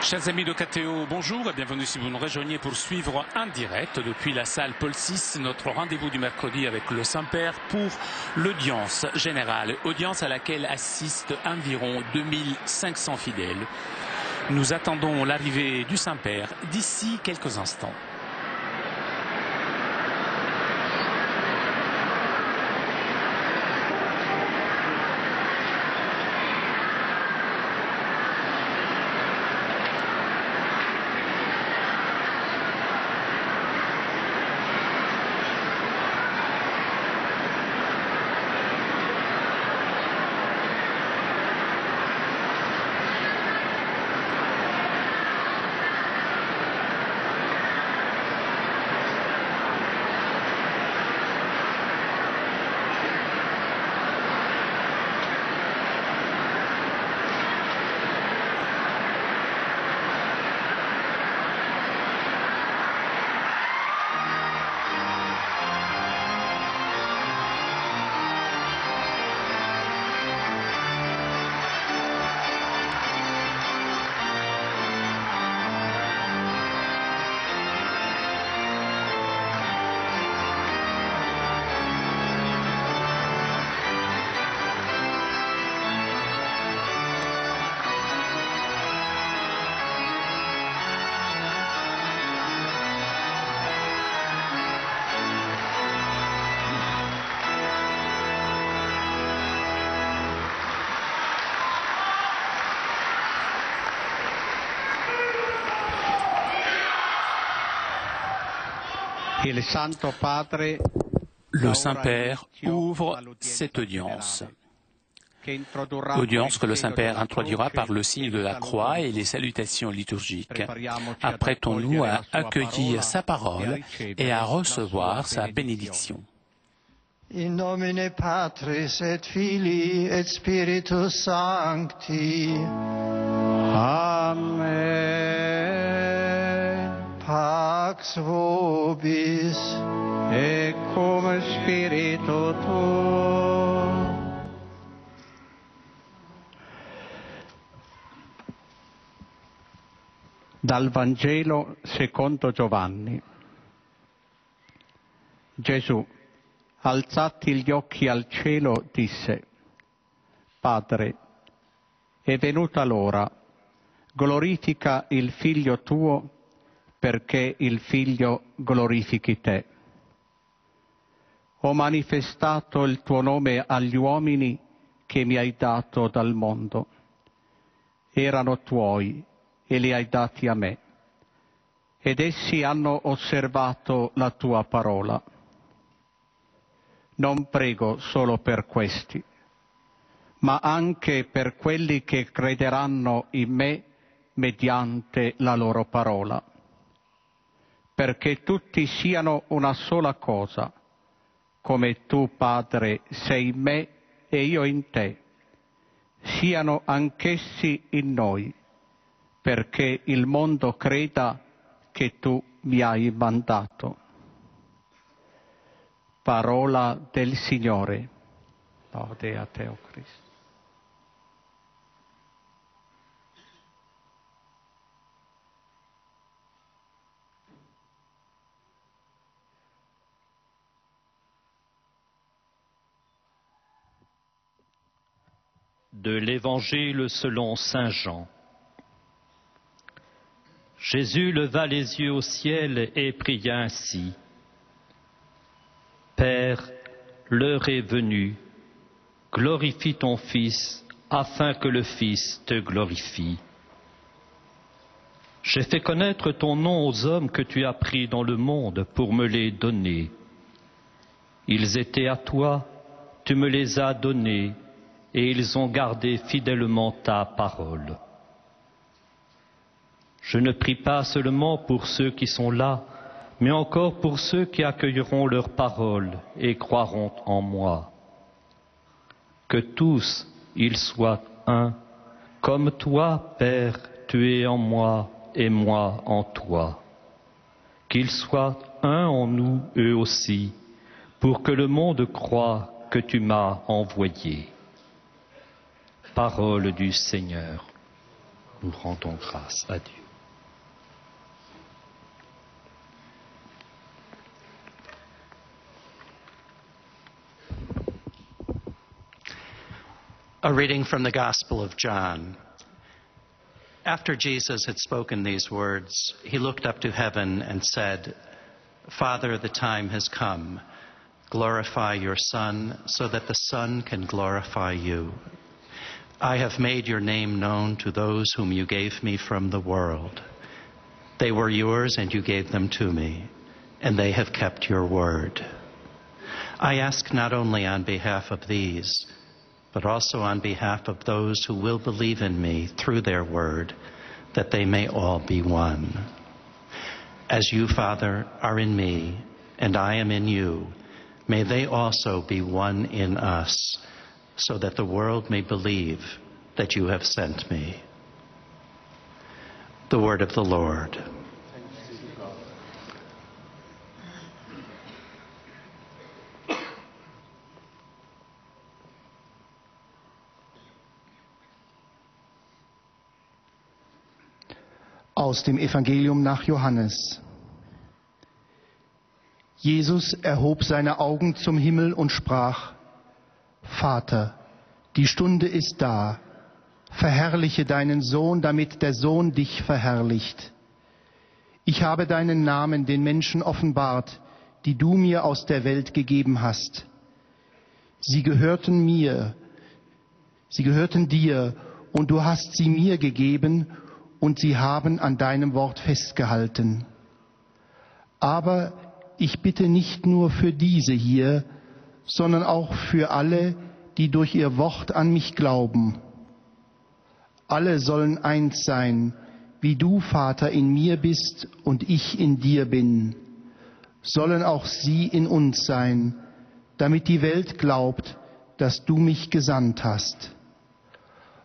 Chers amis de KTO, bonjour et bienvenue si vous nous rejoignez pour suivre en direct depuis la salle Paul VI notre rendez-vous du mercredi avec le Saint-Père pour l'audience générale, audience à laquelle assistent environ 2500 fidèles. Nous attendons l'arrivée du Saint-Père d'ici quelques instants. Le Saint-Père ouvre cette audience. Audience que le Saint-Père introduira par le signe de la croix et les salutations liturgiques. Apprêtons-nous à accueillir sa parole et à recevoir sa bénédiction. In nomine Patris et Filii et Spiritus Sancti. Amen. Pax vobis et cum spiritu tuo. Dal Vangelo secondo Giovanni. Gesù, alzati gli occhi al cielo, disse: Padre, è venuta l'ora, glorifica il Figlio tuo, perché il Figlio glorifichi te. Ho manifestato il tuo nome agli uomini che mi hai dato dal mondo. Erano tuoi e li hai dati a me, ed essi hanno osservato la tua parola. Non prego solo per questi, ma anche per quelli che crederanno in me mediante la loro parola, perché tutti siano una sola cosa, come tu, Padre, sei in me e io in te, siano anch'essi in noi, perché il mondo creda che tu mi hai mandato. Parola del Signore. Lode a te, o Cristo. De l'Évangile selon saint Jean. Jésus leva les yeux au ciel et pria ainsi. Père, l'heure est venue, glorifie ton Fils, afin que le Fils te glorifie. J'ai fait connaître ton nom aux hommes que tu as pris dans le monde pour me les donner. Ils étaient à toi, tu me les as donnés, et ils ont gardé fidèlement ta parole. Je ne prie pas seulement pour ceux qui sont là, mais encore pour ceux qui accueilleront leur parole et croiront en moi. Que tous, ils soient un, comme toi, Père, tu es en moi et moi en toi. Qu'ils soient un en nous, eux aussi, pour que le monde croie que tu m'as envoyé. Parole du Seigneur. nous rendons grâce à Dieu. A reading from the Gospel of John. After Jesus had spoken these words, he looked up to heaven and said, Father, the time has come. Glorify your Son, so that the Son can glorify you. I have made your name known to those whom you gave me from the world. They were yours, and you gave them to me, and they have kept your word. I ask not only on behalf of these, but also on behalf of those who will believe in me through their word, that they may all be one. As you, Father, are in me, and I am in you, may they also be one in us, so that the world may believe that you have sent me. The word of the Lord. Aus dem Evangelium nach Johannes. Jesus erhob seine Augen zum Himmel und sprach: Vater, die Stunde ist da. Verherrliche deinen Sohn, damit der Sohn dich verherrlicht. Ich habe deinen Namen den Menschen offenbart, die du mir aus der Welt gegeben hast. Sie gehörten dir, und du hast sie mir gegeben, und sie haben an deinem Wort festgehalten. Aber ich bitte nicht nur für diese hier, sondern auch für alle, die durch ihr Wort an mich glauben. Alle sollen eins sein, wie du, Vater, in mir bist und ich in dir bin. Sollen auch sie in uns sein, damit die Welt glaubt, dass du mich gesandt hast.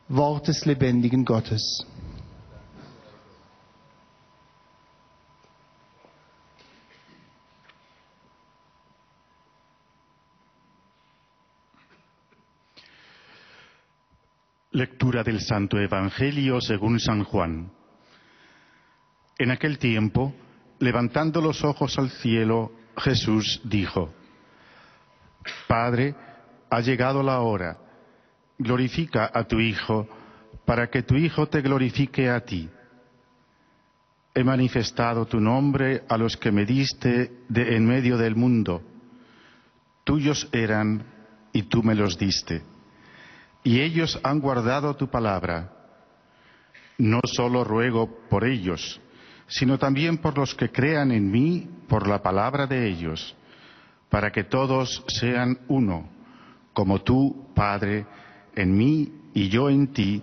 Wort des lebendigen Gottes. Lectura del Santo Evangelio según San Juan. En aquel tiempo, levantando los ojos al cielo, Jesús dijo: Padre, ha llegado la hora. Glorifica a tu Hijo, para que tu Hijo te glorifique a ti. He manifestado tu nombre a los que me diste de en medio del mundo. Tuyos eran, y tú me los diste. Y ellos han guardado tu palabra. No solo ruego por ellos, sino también por los que crean en mí por la palabra de ellos, para que todos sean uno, como tú, Padre, en mí y yo en ti,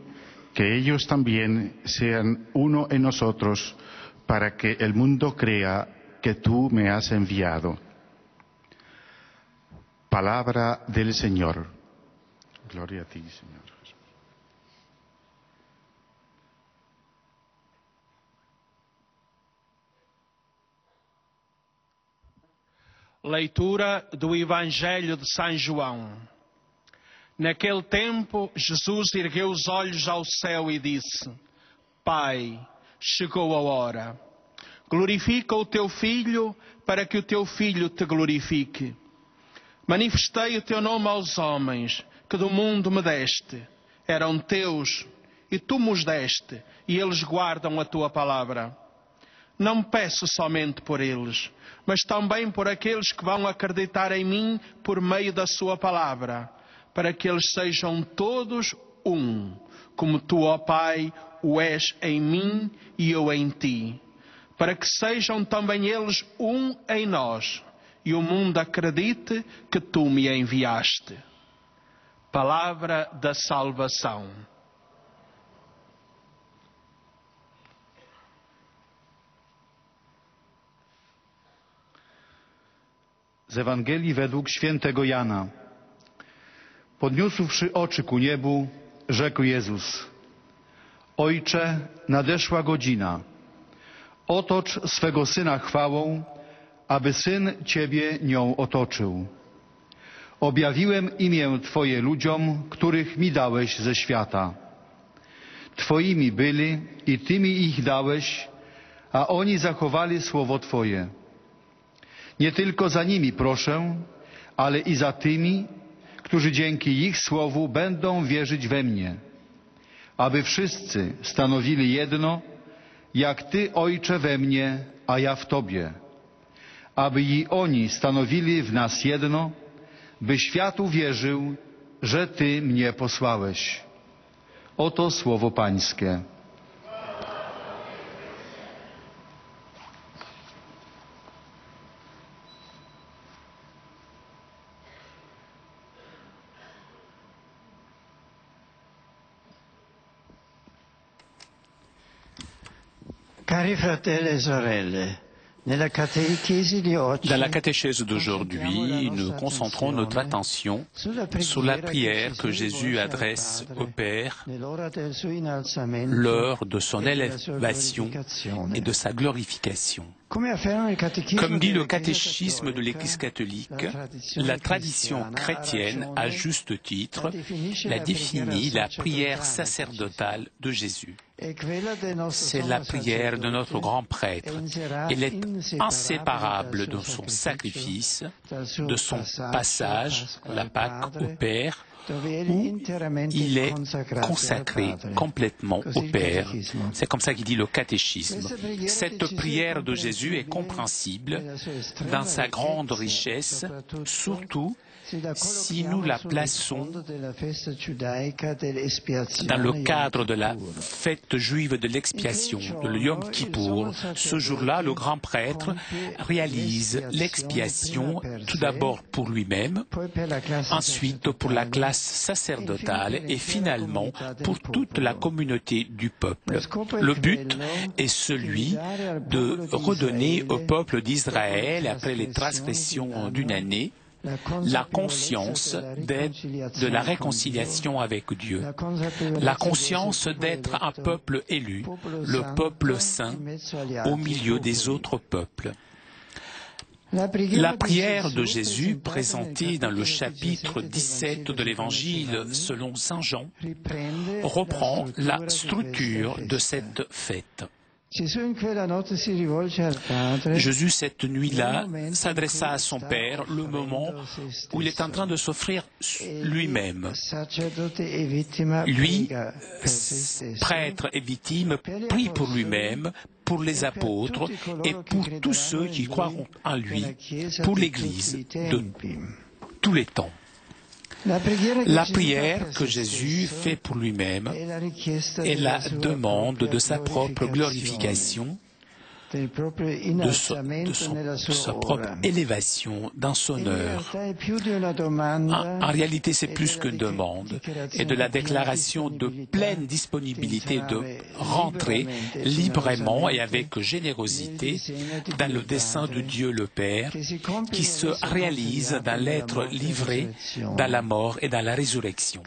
que ellos también sean uno en nosotros, para que el mundo crea que tú me has enviado. Palabra del Señor. Gloria a ti, Señor Jesús. Leitura do Evangelho de São João. Naquele tempo, Jesus ergueu os olhos ao céu e disse: Pai, chegou a hora. Glorifica o teu Filho, para que o teu Filho te glorifique. Manifestei o teu nome aos homens, que do mundo me deste. Eram teus, e tu me os deste, e eles guardam a tua palavra. Não peço somente por eles, mas também por aqueles que vão acreditar em mim por meio da sua palavra, para que eles sejam todos um, como tu, ó Pai, o és em mim e eu em ti, para que sejam também eles um em nós, e o mundo acredite que tu me enviaste. Palavra da salvação. Z Ewangelii według świętego Jana. Podniósłszy oczy ku niebu, rzekł Jezus: Ojcze, nadeszła godzina. Otocz swego Syna chwałą, aby Syn Ciebie nią otoczył. Objawiłem imię Twoje ludziom, których mi dałeś ze świata. Twoimi byli i Tymi ich dałeś, a oni zachowali słowo Twoje. Nie tylko za nimi proszę, ale i za tymi, którzy dzięki ich słowu będą wierzyć we mnie, aby wszyscy stanowili jedno, jak Ty, Ojcze, we mnie, a ja w Tobie, aby i oni stanowili w nas jedno, by świat uwierzył, że Ty mnie posłałeś. Oto słowo Pańskie. Cari fratelli e sorelle, nella catechesi di oggi, dans la catéchèse d'aujourd'hui, nous concentrons notre attention sur la prière que Jésus adresse au Père lors de son élévation et de sa glorification. Comme dit le catéchisme de l'Église catholique, la tradition chrétienne, à juste titre, la définit la prière sacerdotale de Jésus. C'est la prière de notre grand prêtre. Elle est inséparable de son sacrifice, de son passage, la Pâque, au Père, où il est consacré complètement au Père. C'est comme ça qu'il dit le catéchisme. Cette prière de Jésus est compréhensible dans sa grande richesse, surtout si nous la plaçons dans le cadre de la fête juive de l'expiation, de Yom Kippour. Ce jour-là, le grand prêtre réalise l'expiation tout d'abord pour lui-même, ensuite pour la classe sacerdotale et finalement pour toute la communauté du peuple. Le but est celui de redonner au peuple d'Israël, après les transgressions d'une année, la conscience de la réconciliation avec Dieu, la conscience d'être un peuple élu, le peuple saint au milieu des autres peuples. La prière de Jésus, présentée dans le chapitre 17 de l'Évangile selon Saint Jean, reprend la structure de cette fête. Jésus, cette nuit-là, s'adressa à son Père le moment où il est en train de s'offrir lui-même. Lui, prêtre et victime, prie pour lui-même, pour les apôtres et pour tous ceux qui croiront en lui, pour l'Église de tous les temps. La prière que Jésus fait pour lui-même est la demande de sa propre glorification, de sa propre élévation dans son œuvre. En réalité, c'est plus qu'une demande et de la déclaration de pleine disponibilité de rentrer librement et avec générosité dans le dessein de Dieu le Père qui se réalise dans l'être livré dans la mort et dans la résurrection.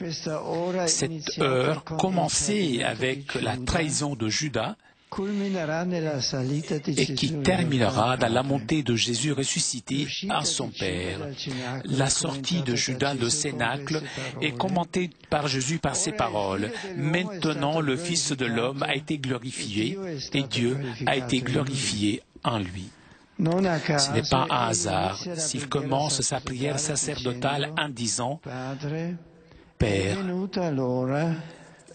Cette heure, commencée avec la trahison de Judas, et qui terminera dans la montée de Jésus ressuscité à son Père. La sortie de Judas le Cénacle est commentée par Jésus par ces paroles. Maintenant, le Fils de l'homme a été glorifié et Dieu a été glorifié en lui. Ce n'est pas un hasard s'il commence sa prière sacerdotale en disant « Père,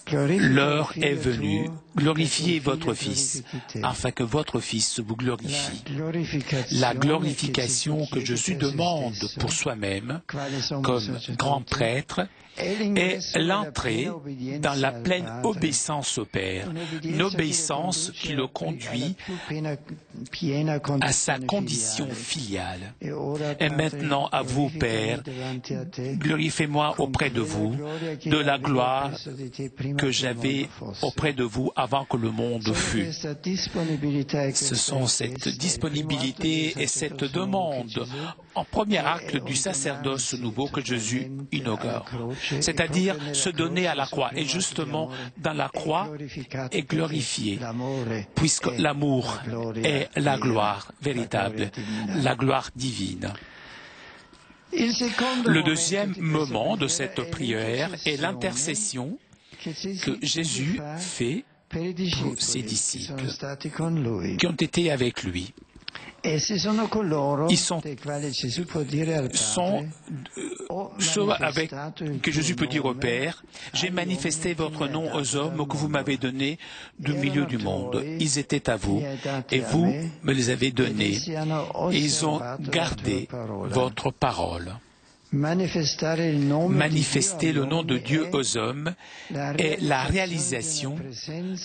l'heure est venue, glorifiez votre Fils, afin que votre Fils vous glorifie. » La glorification que Jésus demande pour soi-même, comme grand prêtre, est l'entrée dans la pleine obéissance au Père, une obéissance qui le conduit à sa condition filiale. Et maintenant, à vous, Père, glorifiez-moi auprès de vous de la gloire que j'avais auprès de vous avant que le monde fût. Ce sont cette disponibilité et cette demande en premier acte du sacerdoce nouveau que Jésus inaugure, c'est-à-dire se donner à la croix. Et justement, dans la croix est glorifié, puisque l'amour est la gloire véritable, la gloire divine. Le deuxième moment de cette prière est l'intercession que Jésus fait pour ses disciples qui ont été avec lui. Ils sont ceux avec que Jésus peut dire au Père, j'ai manifesté votre nom aux hommes que vous m'avez donnés du milieu du monde. Ils étaient à vous et vous me les avez donnés et ils ont gardé votre parole. Manifester le nom de Dieu aux hommes est la réalisation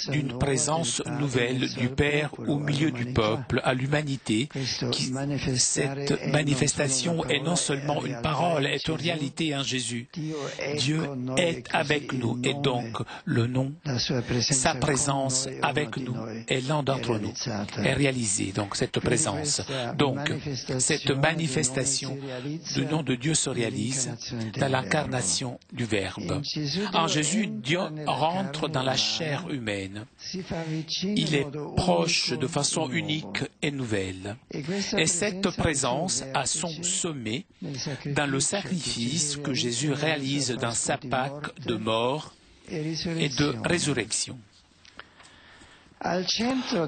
d'une présence nouvelle du Père au milieu du peuple, à l'humanité. Cette manifestation est non seulement une parole, est une réalité en Jésus. Dieu est avec nous et donc le nom, sa présence avec nous est l'un d'entre nous, est réalisée. Donc cette présence, donc cette manifestation du nom de Dieu se réalise dans l'incarnation du Verbe. En Jésus, Dieu rentre dans la chair humaine. Il est proche de façon unique et nouvelle. Et cette présence a son sommet dans le sacrifice que Jésus réalise dans sa Pâque de mort et de résurrection.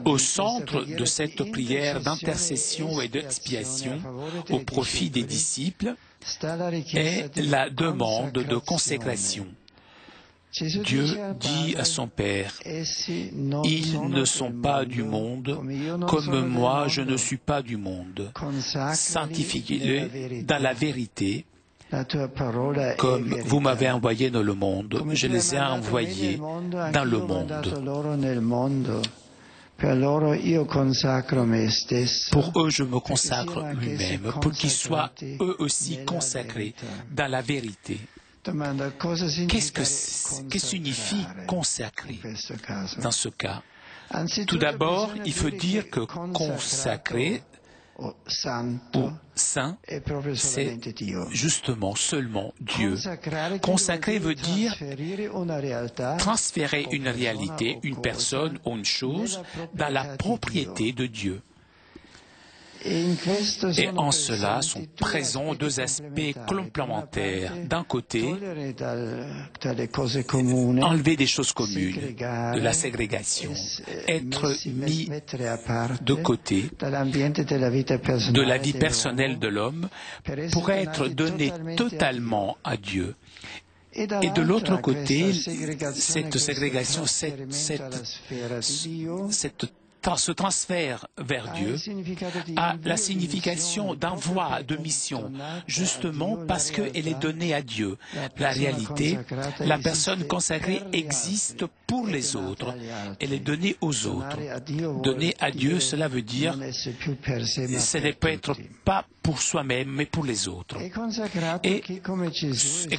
Au centre de cette prière d'intercession et d'expiation au profit des disciples est la demande de consécration. Dieu dit à son Père, « Ils ne sont pas du monde, comme moi je ne suis pas du monde. Sanctifie-les dans la vérité, comme vous m'avez envoyé dans le monde, je les ai envoyés dans le monde. Pour eux, je me consacre lui-même, pour qu'ils soient eux aussi consacrés dans la vérité. » Qu'est-ce que signifie consacrer dans ce cas? Tout d'abord, il faut dire que consacrer ou saint, c'est justement seulement Dieu. Consacrer veut dire transférer une réalité, une personne ou une chose dans la propriété de Dieu. Et en cela sont présents deux aspects complémentaires. D'un côté, enlever des choses communes, de la ségrégation, être mis de côté de la vie personnelle de l'homme pour être donné totalement à Dieu. Et de l'autre côté, cette ségrégation, ce transfert vers Dieu a la signification d'envoi, de mission, justement parce qu'elle est donnée à Dieu. La réalité, la personne consacrée existe pour les autres. Elle est donnée aux autres. Donnée à Dieu, cela veut dire, ce n'est peut-être pas pour soi-même, mais pour les autres. Et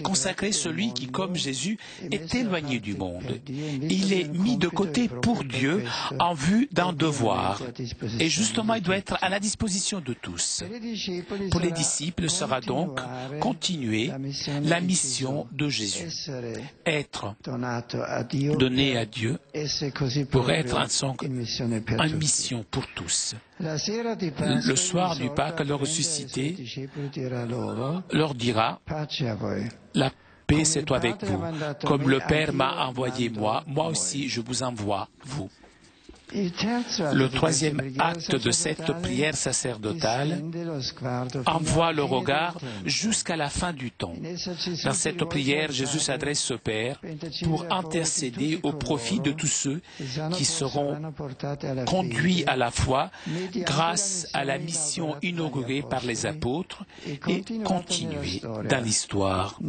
consacrer celui qui, comme Jésus, est éloigné du monde. Il est mis de côté pour Dieu en vue d'un devoir. Et justement, il doit être à la disposition de tous. Pour les disciples sera donc continuer la mission de Jésus. Être donné à Dieu pour être en mission pour tous. Le soir du Pâques, le ressuscité leur dira, la paix c'est avec vous. Comme le Père m'a envoyé moi, moi aussi je vous envoie, vous. Le troisième acte de cette prière sacerdotale envoie le regard jusqu'à la fin du temps. Dans cette prière, Jésus s'adresse au Père pour intercéder au profit de tous ceux qui seront conduits à la foi grâce à la mission inaugurée par les apôtres et continuée dans l'histoire.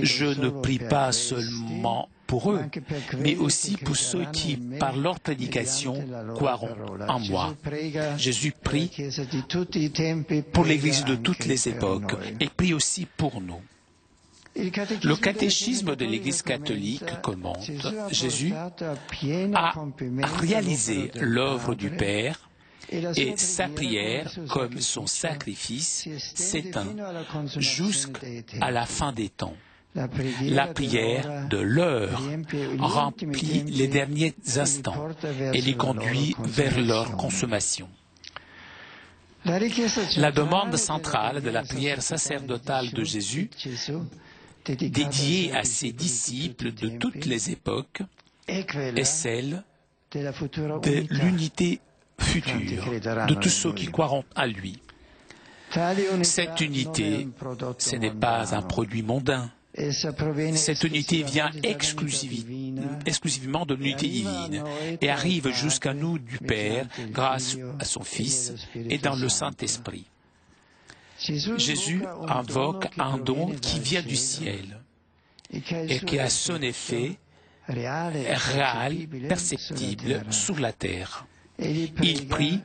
Je ne prie pas seulement pour eux, mais aussi pour ceux qui, par leur prédication, croiront en moi. Jésus prie pour l'Église de toutes les époques et prie aussi pour nous. Le catéchisme de l'Église catholique commente, Jésus a réalisé l'œuvre du Père et sa prière, comme son sacrifice, s'éteint jusqu'à la fin des temps. La prière de l'heure remplit les derniers instants et les conduit vers leur consommation. La demande centrale de la prière sacerdotale de Jésus dédiée à ses disciples de toutes les époques est celle de l'unité future de tous ceux qui croiront à lui. Cette unité, ce n'est pas un produit mondain. Cette unité vient exclusivement de l'unité divine et arrive jusqu'à nous du Père grâce à son Fils et dans le Saint-Esprit. Jésus invoque un don qui vient du ciel et qui a son effet réel, perceptible sur la terre. Il prie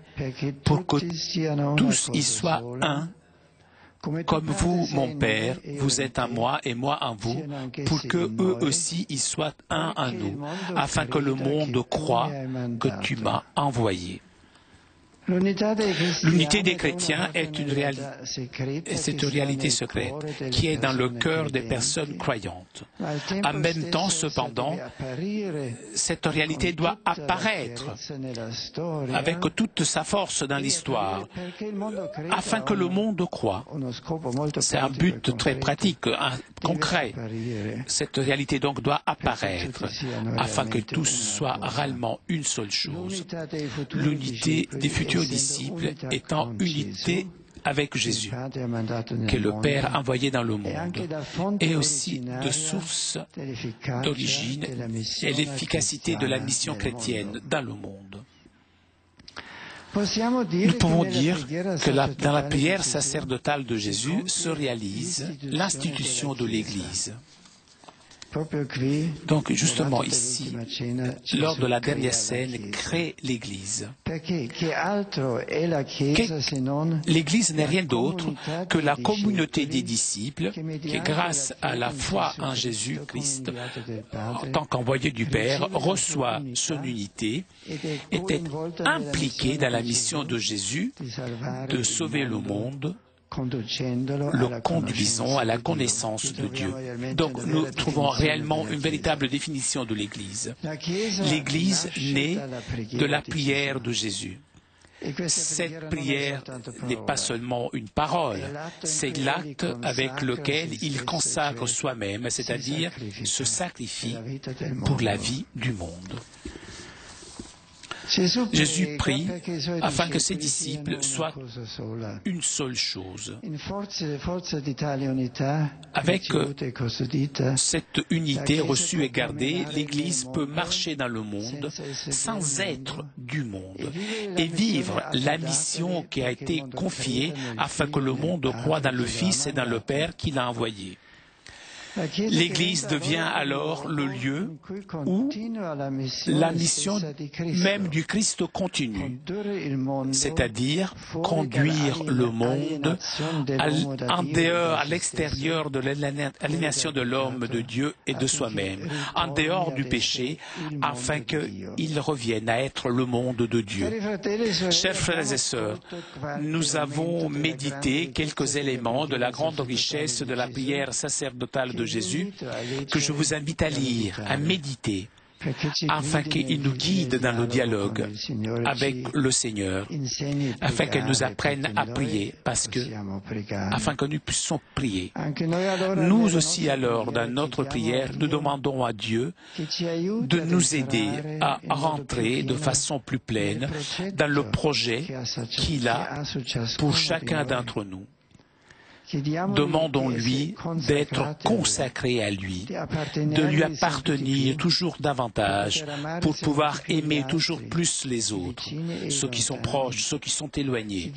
pour que tous y soient un, comme vous, mon Père, vous êtes en moi et moi en vous, pour que eux aussi y soient un en nous, afin que le monde croie que tu m'as envoyé. L'unité des chrétiens est une réalité secrète qui est dans le cœur des personnes croyantes. En même temps, cependant, cette réalité doit apparaître avec toute sa force dans l'histoire, afin que le monde croie. C'est un but très pratique, concret. Cette réalité donc doit apparaître, afin que tous soient réellement une seule chose. L'unité des futurs disciples étant unité avec Jésus, que le Père a envoyé dans le monde, et aussi de source d'origine et l'efficacité de la mission chrétienne dans le monde. Nous pouvons dire que dans la prière sacerdotale de Jésus se réalise l'institution de l'Église. Donc justement ici, lors de la dernière scène, crée l'Église. L'Église n'est rien d'autre que la communauté des disciples qui, grâce à la foi en Jésus-Christ, en tant qu'envoyé du Père, reçoit son unité, était impliquée dans la mission de Jésus de sauver le monde, le conduisons à la connaissance de Dieu. Donc nous trouvons réellement une véritable définition de l'Église. L'Église naît de la prière de Jésus. Cette prière n'est pas seulement une parole, c'est l'acte avec lequel il consacre soi-même, c'est-à-dire se sacrifie pour la vie du monde. Jésus prie afin que ses disciples soient une seule chose. Avec cette unité reçue et gardée, l'Église peut marcher dans le monde sans être du monde et vivre la mission qui a été confiée afin que le monde croie dans le Fils et dans le Père qui l'a envoyé. L'Église devient alors le lieu où la mission même du Christ continue, c'est-à-dire conduire le monde en dehors, à l'extérieur de l'aliénation de l'homme, de Dieu et de soi-même, en dehors du péché, afin qu'il revienne à être le monde de Dieu. Chers frères et sœurs, nous avons médité quelques éléments de la grande richesse de la prière sacerdotale de Jésus, que je vous invite à lire, à méditer, afin qu'il nous guide dans le dialogue avec le Seigneur, afin qu'il nous apprenne à prier, afin que nous puissions prier. Nous aussi alors, dans notre prière, nous demandons à Dieu de nous aider à rentrer de façon plus pleine dans le projet qu'il a pour chacun d'entre nous. Demandons-lui d'être consacré à lui, de lui appartenir toujours davantage pour pouvoir aimer toujours plus les autres, ceux qui sont proches, ceux qui sont éloignés.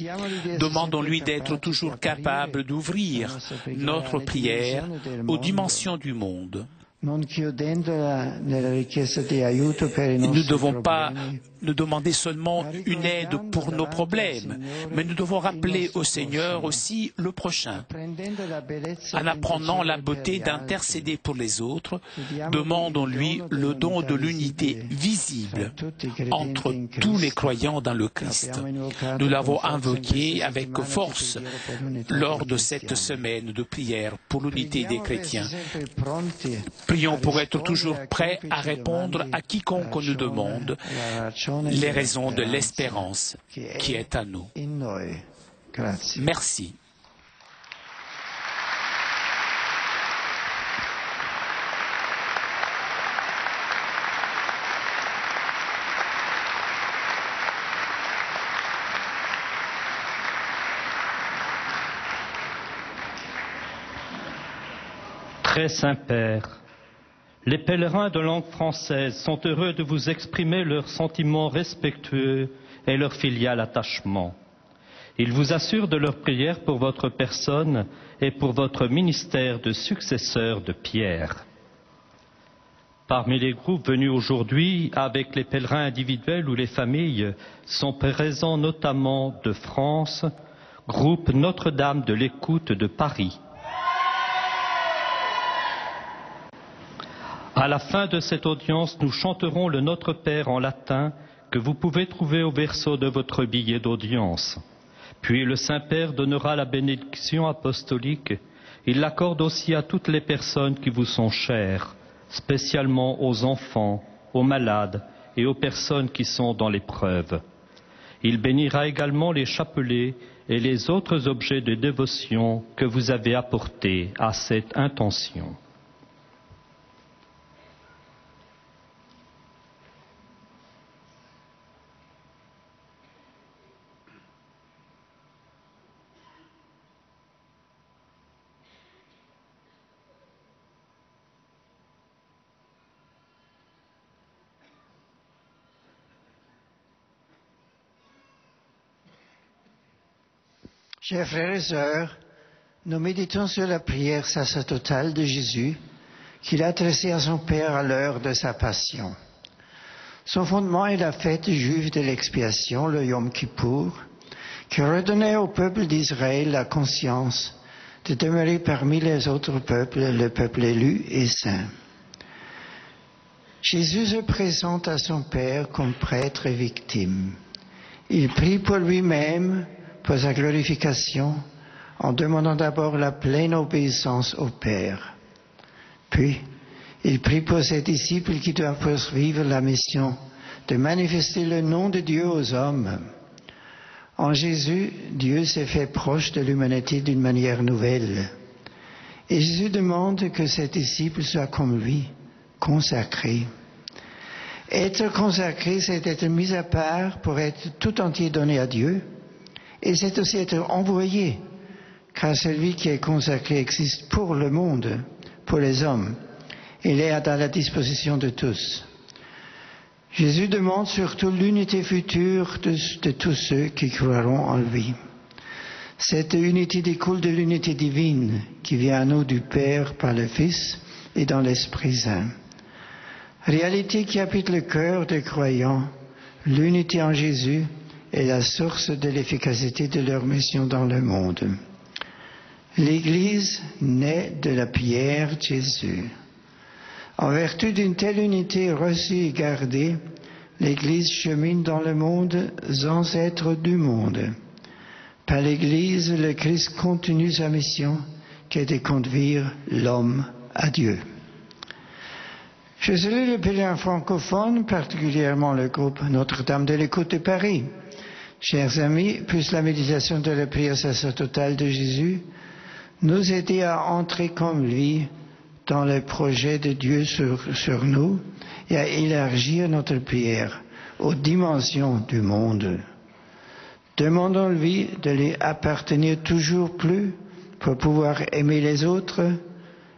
Demandons-lui d'être toujours capable d'ouvrir notre prière aux dimensions du monde. Nous ne devons pas nous demander seulement une aide pour nos problèmes, mais nous devons rappeler au Seigneur aussi le prochain. En apprenant la beauté d'intercéder pour les autres, demandons-lui le don de l'unité visible entre tous les croyants dans le Christ. Nous l'avons invoqué avec force lors de cette semaine de prière pour l'unité des chrétiens. Prions pour être toujours prêts à répondre à quiconque nous demande les raisons de l'espérance qui est à nous. Merci. Très Saint-Père, les pèlerins de langue française sont heureux de vous exprimer leurs sentiments respectueux et leur filial attachement. Ils vous assurent de leur prière pour votre personne et pour votre ministère de successeur de Pierre. Parmi les groupes venus aujourd'hui, avec les pèlerins individuels ou les familles, sont présents notamment de France, groupe Notre-Dame de l'Écoute de Paris. À la fin de cette audience, nous chanterons le Notre Père en latin que vous pouvez trouver au verso de votre billet d'audience. Puis le Saint-Père donnera la bénédiction apostolique. Il l'accorde aussi à toutes les personnes qui vous sont chères, spécialement aux enfants, aux malades et aux personnes qui sont dans l'épreuve. Il bénira également les chapelets et les autres objets de dévotion que vous avez apportés à cette intention. Chers frères et sœurs, nous méditons sur la prière sacerdotale de Jésus qu'il a adressée à son Père à l'heure de sa passion. Son fondement est la fête juive de l'expiation, le Yom Kippour, qui redonnait au peuple d'Israël la conscience de demeurer parmi les autres peuples, le peuple élu et saint. Jésus se présente à son Père comme prêtre et victime. Il prie pour lui-même, pour sa glorification, en demandant d'abord la pleine obéissance au Père. Puis, il prie pour ses disciples qui doivent poursuivre la mission de manifester le nom de Dieu aux hommes. En Jésus, Dieu s'est fait proche de l'humanité d'une manière nouvelle. Et Jésus demande que ses disciples soient comme lui, consacrés. Être consacré, c'est être mis à part pour être tout entier donné à Dieu. Et c'est aussi être envoyé, car celui qui est consacré existe pour le monde, pour les hommes. Il est à la disposition de tous. Jésus demande surtout l'unité future de tous ceux qui croiront en lui. Cette unité découle de l'unité divine qui vient à nous du Père par le Fils et dans l'Esprit Saint. Réalité qui habite le cœur des croyants, l'unité en Jésus est la source de l'efficacité de leur mission dans le monde. L'Église naît de la prière de Jésus. En vertu d'une telle unité reçue et gardée, l'Église chemine dans le monde sans être du monde. Par l'Église, le Christ continue sa mission qui est de conduire l'homme à Dieu. Je salue les pèlerins francophones, particulièrement le groupe Notre-Dame de l'Écoute de Paris. Chers amis, puisse la méditation de la prière sacerdotale de Jésus nous aider à entrer comme lui dans le projet de Dieu sur nous et à élargir notre prière aux dimensions du monde. Demandons-lui de lui appartenir toujours plus pour pouvoir aimer les autres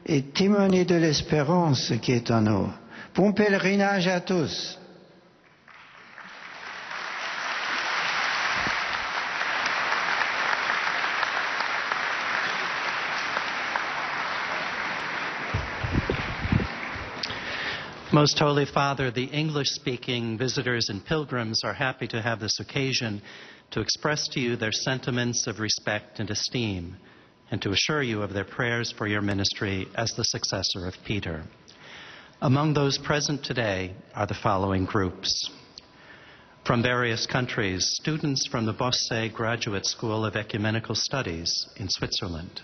et témoigner de l'espérance qui est en nous. Bon pèlerinage à tous. Most Holy Father, the English-speaking visitors and pilgrims are happy to have this occasion to express to you their sentiments of respect and esteem, and to assure you of their prayers for your ministry as the successor of Peter. Among those present today are the following groups. From various countries, students from the Bosse Graduate School of Ecumenical Studies in Switzerland.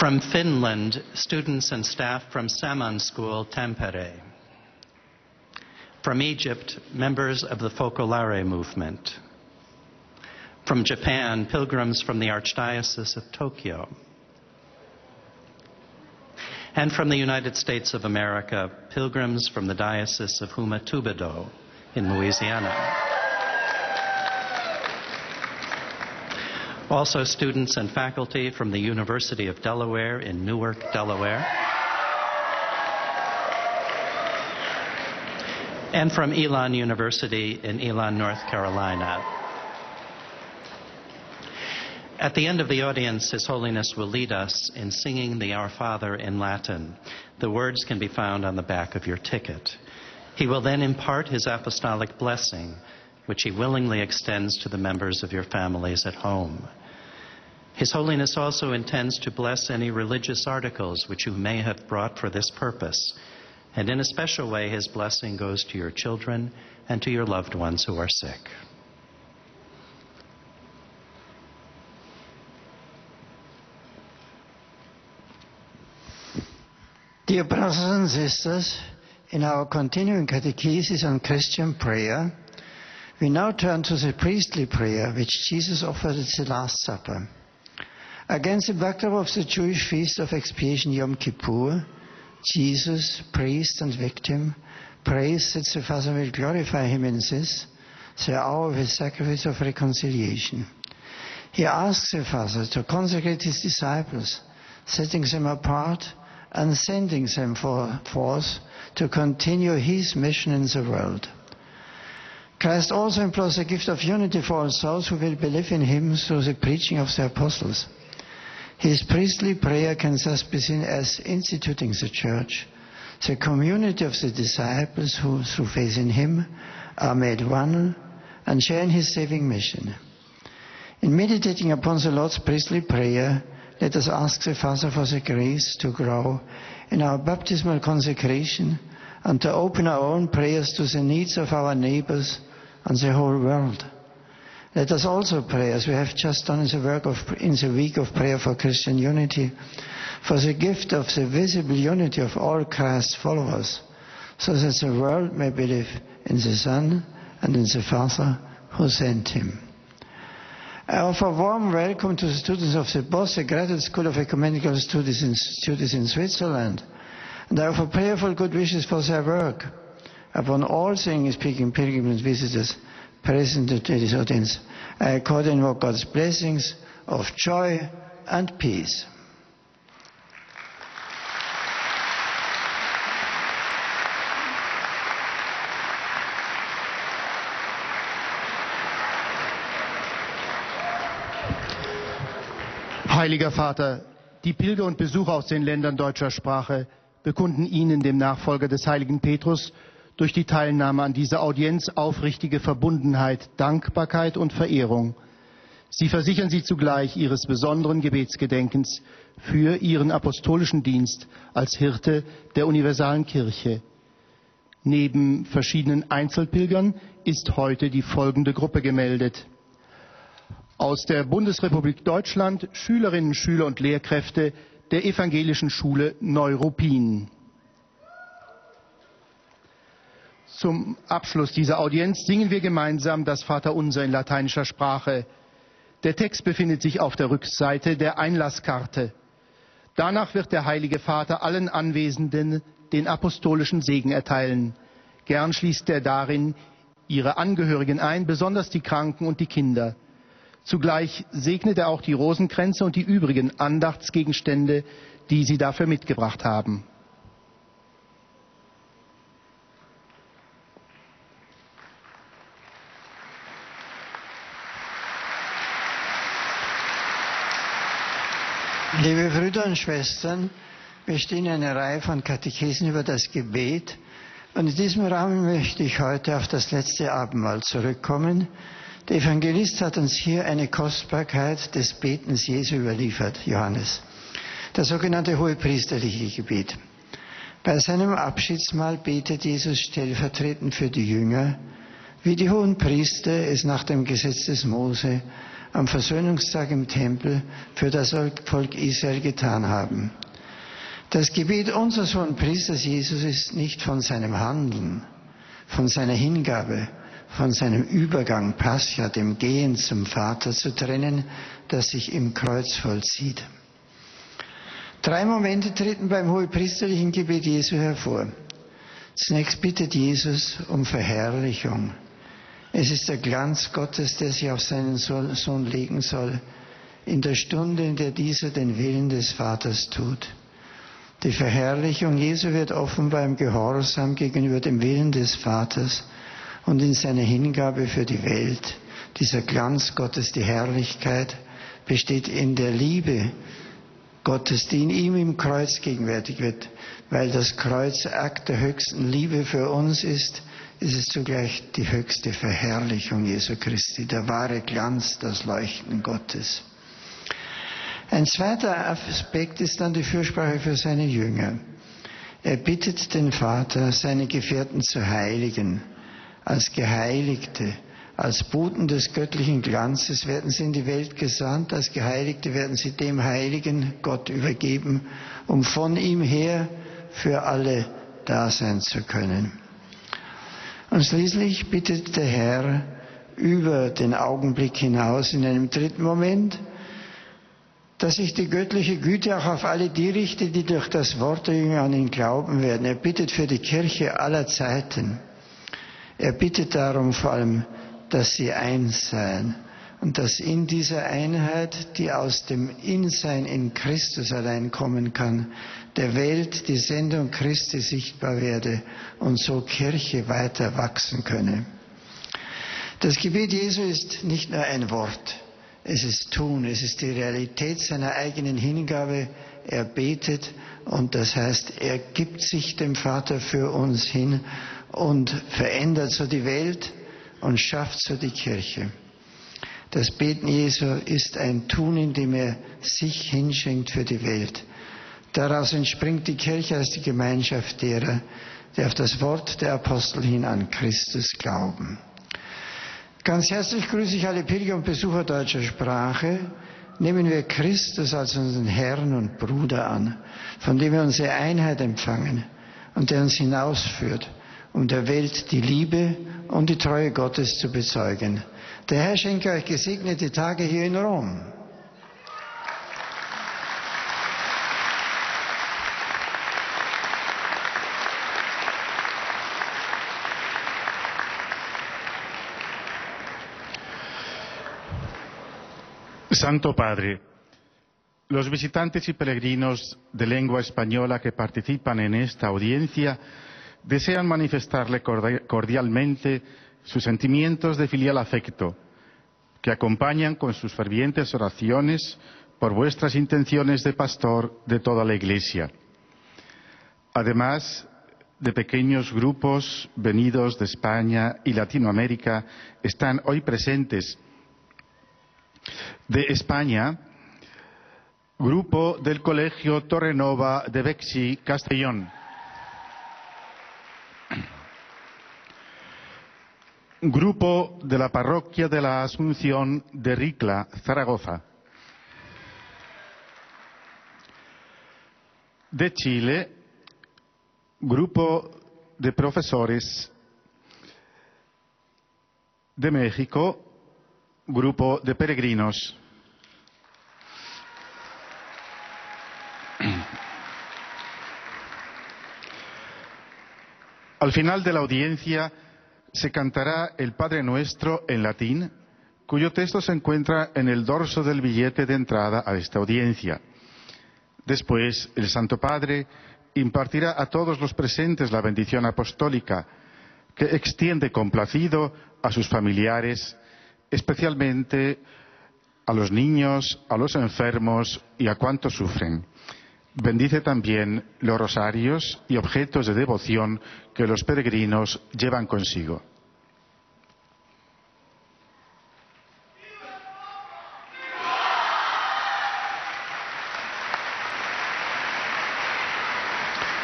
From Finland, students and staff from Saman School, Tampere. From Egypt, members of the Focolare movement. From Japan, pilgrims from the Archdiocese of Tokyo. And from the United States of America, pilgrims from the Diocese of Huma-Tubido in Louisiana. Also students and faculty from the University of Delaware in Newark, Delaware. And from Elon University in Elon, North Carolina. At the end of the audience, His Holiness will lead us in singing the Our Father in Latin. The words can be found on the back of your ticket. He will then impart his apostolic blessing, which he willingly extends to the members of your families at home. His Holiness also intends to bless any religious articles which you may have brought for this purpose. And in a special way, his blessing goes to your children and to your loved ones who are sick. Dear brothers and sisters, in our continuing catechesis on Christian prayer, we now turn to the priestly prayer which Jesus offered at the Last Supper. Against the backdrop of the Jewish feast of expiation Yom Kippur, Jesus, priest and victim, prays that the Father will glorify him in this, the hour of his sacrifice of reconciliation. He asks the Father to consecrate his disciples, setting them apart and sending them forth to continue his mission in the world. Christ also implores a gift of unity for all those who will believe in him through the preaching of the apostles. His priestly prayer can thus be seen as instituting the church, the community of the disciples who, through faith in him, are made one and share in his saving mission. In meditating upon the Lord's priestly prayer, let us ask the Father for the grace to grow in our baptismal consecration and to open our own prayers to the needs of our neighbors and the whole world. Let us also pray, as we have just done in the week of prayer for Christian unity, for the gift of the visible unity of all Christ's followers, so that the world may believe in the Son and in the Father who sent him. I offer a warm welcome to the students of the BOSS, the Graduate School of Ecumenical Studies in Switzerland, and I offer prayerful good wishes for their work. Upon all English-speaking pilgrims and visitors present at this audience, I accord and invoke God's blessings of joy and peace. Heiliger Vater, die Pilger und Besucher aus den Ländern deutscher Sprache bekunden Ihnen, dem Nachfolger des heiligen Petrus, durch die Teilnahme an dieser Audienz aufrichtige Verbundenheit, Dankbarkeit und Verehrung. Sie versichern Sie zugleich Ihres besonderen Gebetsgedenkens für Ihren apostolischen Dienst als Hirte der universalen Kirche. Neben verschiedenen Einzelpilgern ist heute die folgende Gruppe gemeldet. Aus der Bundesrepublik Deutschland Schülerinnen, Schüler und Lehrkräfte der Evangelischen Schule Neuruppin. Zum Abschluss dieser Audienz singen wir gemeinsam das Vaterunser in lateinischer Sprache. Der Text befindet sich auf der Rückseite der Einlasskarte. Danach wird der Heilige Vater allen Anwesenden den apostolischen Segen erteilen. Gern schließt er darin ihre Angehörigen ein, besonders die Kranken und die Kinder. Zugleich segnet er auch die Rosenkränze und die übrigen Andachtsgegenstände, die sie dafür mitgebracht haben. Liebe Brüder und Schwestern, wir stehen in einer Reihe von Katechesen über das Gebet. Und in diesem Rahmen möchte ich heute auf das letzte Abendmahl zurückkommen. Der Evangelist hat uns hier eine Kostbarkeit des Betens Jesu überliefert, Johannes. Das sogenannte hohepriesterliche Gebet. Bei seinem Abschiedsmahl betet Jesus stellvertretend für die Jünger, wie die Hohenpriester es nach dem Gesetz des Mose am Versöhnungstag im Tempel für das Volk Israel getan haben. Das Gebet unseres hohen Priesters Jesus ist nicht von seinem Handeln, von seiner Hingabe, von seinem Übergang, Pascha, dem Gehen zum Vater zu trennen, das sich im Kreuz vollzieht. 3 Momente treten beim hohepriesterlichen Gebet Jesu hervor. Zunächst bittet Jesus um Verherrlichung. Es ist der Glanz Gottes, der sich auf seinen Sohn legen soll, in der Stunde, in der dieser den Willen des Vaters tut. Die Verherrlichung Jesu wird offenbar im Gehorsam gegenüber dem Willen des Vaters und in seiner Hingabe für die Welt. Dieser Glanz Gottes, die Herrlichkeit, besteht in der Liebe Gottes, die in ihm im Kreuz gegenwärtig wird. Weil das Kreuz Akt der höchsten Liebe für uns ist, ist es zugleich die höchste Verherrlichung Jesu Christi, der wahre Glanz, das Leuchten Gottes. Ein zweiter Aspekt ist dann die Fürsprache für seine Jünger. Er bittet den Vater, seine Gefährten zu heiligen. Als Geheiligte, als Boten des göttlichen Glanzes werden sie in die Welt gesandt, als Geheiligte werden sie dem heiligen Gott übergeben, um von ihm her für alle da sein zu können. Und schließlich bittet der Herr über den Augenblick hinaus in einem dritten Moment, dass sich die göttliche Güte auch auf alle die richtet, die durch das Wort der Jünger an ihn glauben werden. Er bittet für die Kirche aller Zeiten. Er bittet darum vor allem, dass sie eins seien und dass in dieser Einheit, die aus dem Insein in Christus allein kommen kann, der Welt die Sendung Christi sichtbar werde und so Kirche weiter wachsen könne. Das Gebet Jesu ist nicht nur ein Wort, es ist Tun, es ist die Realität seiner eigenen Hingabe. Er betet und das heißt, er gibt sich dem Vater für uns hin und verändert so die Welt und schafft so die Kirche. Das Beten Jesu ist ein Tun, in dem er sich hinschenkt für die Welt. Daraus entspringt die Kirche als die Gemeinschaft derer, die auf das Wort der Apostel hin an Christus glauben. Ganz herzlich grüße ich alle Pilger und Besucher deutscher Sprache. Nehmen wir Christus als unseren Herrn und Bruder an, von dem wir unsere Einheit empfangen und der uns hinausführt, um der Welt die Liebe und die Treue Gottes zu bezeugen. Der Herr schenke euch gesegnete Tage hier in Rom. Santo Padre, los visitantes y peregrinos de lengua española que participan en esta audiencia desean manifestarle cordialmente sus sentimientos de filial afecto, que acompañan con sus fervientes oraciones por vuestras intenciones de pastor de toda la Iglesia. Además de pequeños grupos venidos de España y Latinoamérica, están hoy presentes de España, grupo del Colegio Torrenova de Bexi, Castellón. Grupo de la Parroquia de la Asunción de Ricla, Zaragoza. De Chile, grupo de profesores. De México, grupo de peregrinos. Al final de la audiencia se cantará el Padre Nuestro en latín, cuyo texto se encuentra en el dorso del billete de entrada a esta audiencia. Después, el Santo Padre impartirá a todos los presentes la bendición apostólica, que extiende complacido a sus familiares, especialmente a los niños, a los enfermos y a cuantos sufren. Bendice también los rosarios y objetos de devoción que los peregrinos llevan consigo.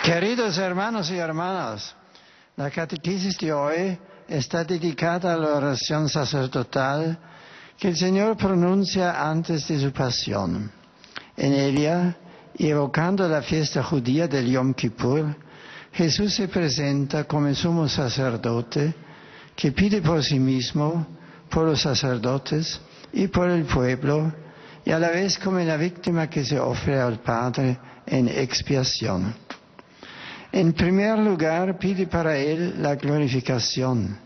Queridos hermanos y hermanas, la catequesis de hoy está dedicada a la oración sacerdotal que el Señor pronuncia antes de su pasión. En ella, y evocando la fiesta judía del Yom Kippur, Jesús se presenta como el sumo sacerdote que pide por sí mismo, por los sacerdotes y por el pueblo, y a la vez como la víctima que se ofrece al Padre en expiación. En primer lugar, pide para él la glorificación,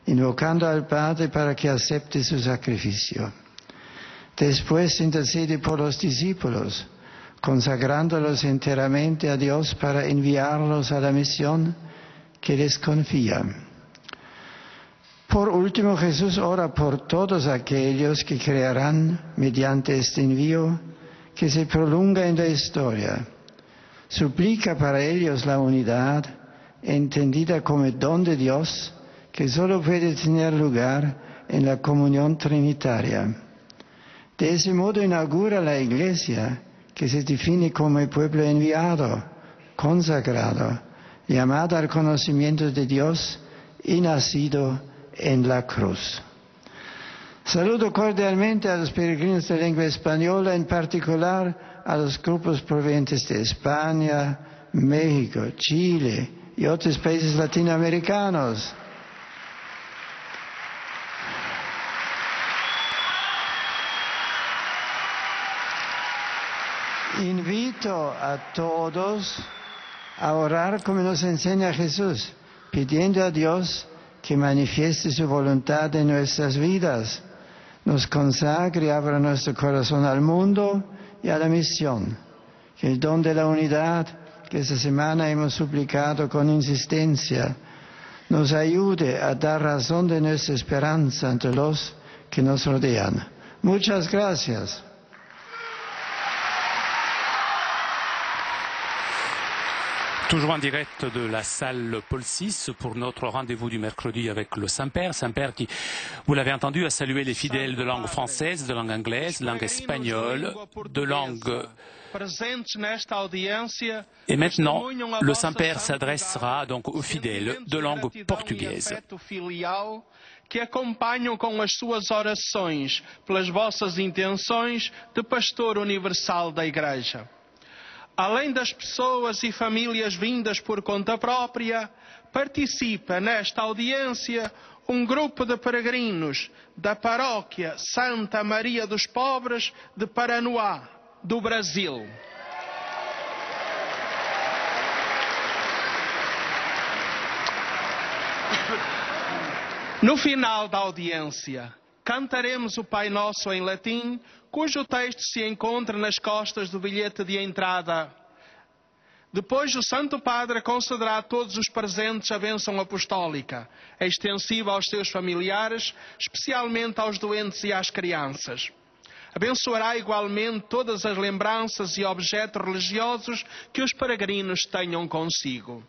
invocando al Padre para que acepte su sacrificio. Después intercede por los discípulos, consagrándolos enteramente a Dios para enviarlos a la misión que les confía. Por último, Jesús ora por todos aquellos que creerán mediante este envío que se prolonga en la historia. Suplica para ellos la unidad, entendida como el don de Dios, que solo puede tener lugar en la comunión trinitaria. De ese modo inaugura la Iglesia, que se define como el pueblo enviado, consagrado, llamado al conocimiento de Dios y nacido en la cruz. Saludo cordialmente a los peregrinos de lengua española, en particular a los grupos provenientes de España, México, Chile y otros países latinoamericanos. Invito a todos a orar como nos enseña Jesús, pidiendo a Dios que manifieste su voluntad en nuestras vidas, nos consagre y abra nuestro corazón al mundo y a la misión. Que el don de la unidad que esta semana hemos suplicado con insistencia nos ayude a dar razón de nuestra esperanza entre los que nos rodean. Muchas gracias. Toujours en direct de la salle Paul VI pour notre rendez-vous du mercredi avec le Saint-Père. Saint-Père qui, vous l'avez entendu, a salué les fidèles de langue française, de langue anglaise, de langue espagnole, de langue... Et maintenant, le Saint-Père s'adressera donc aux fidèles de langue portugaise. Que acompanham com as suas orações pelas vossas intenções de pastor universal da Igreja. Além das pessoas e famílias vindas por conta própria, participa nesta audiência um grupo de peregrinos da paróquia Santa Maria dos Pobres de Paranoá, do Brasil. No final da audiência, cantaremos o Pai Nosso em latim, cujo texto se encontra nas costas do bilhete de entrada. Depois, o Santo Padre concederá a todos os presentes a bênção apostólica, extensiva aos seus familiares, especialmente aos doentes e às crianças. Abençoará igualmente todas as lembranças e objetos religiosos que os peregrinos tenham consigo.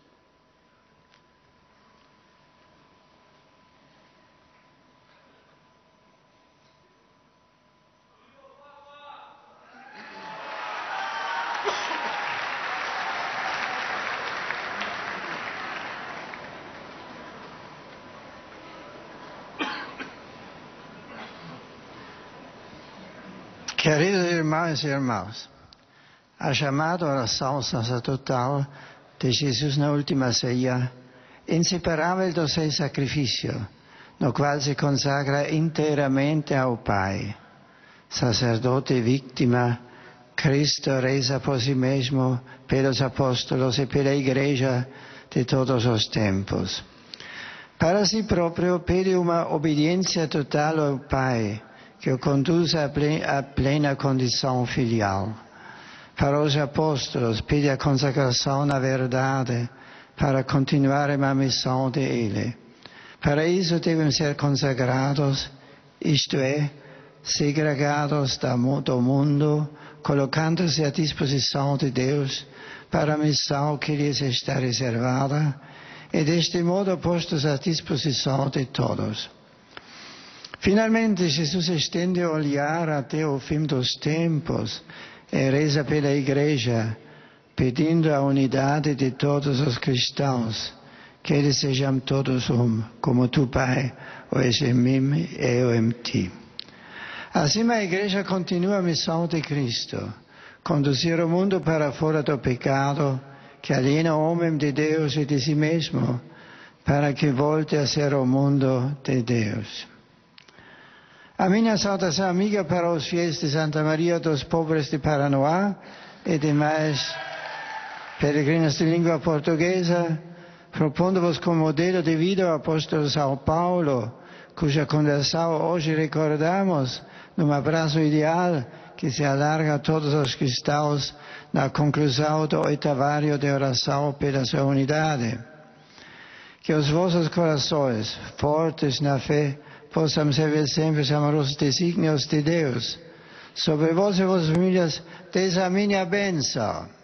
Queridos irmãos e irmãs, a chamada oração sacerdotal de Jesus na última ceia, inseparável do seu sacrifício, no qual se consagra inteiramente ao Pai. Sacerdote e víctima, Cristo reza por si mesmo, pelos apóstolos e pela Igreja de todos os tempos. Para si próprio pede uma obediência total ao Pai, que o conduz à plena condição filial. Para os apóstolos, pede a consagração na verdade, para continuar a missão de Ele. Para isso devem ser consagrados, isto é, segregados do mundo, colocando-se à disposição de Deus para a missão que lhes está reservada, e deste modo postos à disposição de todos. Finalmente, Jesus estende o olhar até o fim dos tempos e reza pela Igreja, pedindo a unidade de todos os cristãos, que eles sejam todos como tu, Pai, o és em mim e eu em ti. Assim a Igreja continua a missão de Cristo, conduzir o mundo para fora do pecado que aliena o homem de Deus e de si mesmo, para que volte a ser o mundo de Deus. A minha saudação amiga para os fiéis de Santa Maria dos Pobres de Paranoá e demais peregrinos de língua portuguesa, propondo-vos como modelo de vida o apóstolo São Paulo, cuja conversão hoje recordamos num abraço ideal que se alarga a todos os cristãos na conclusão do oitavário de oração pela sua unidade. Que os vossos corações, fortes na fé, possam servir sempre os amorosos desígnios de Deus. Sobre vós e vossas famílias, desde a minha bênção.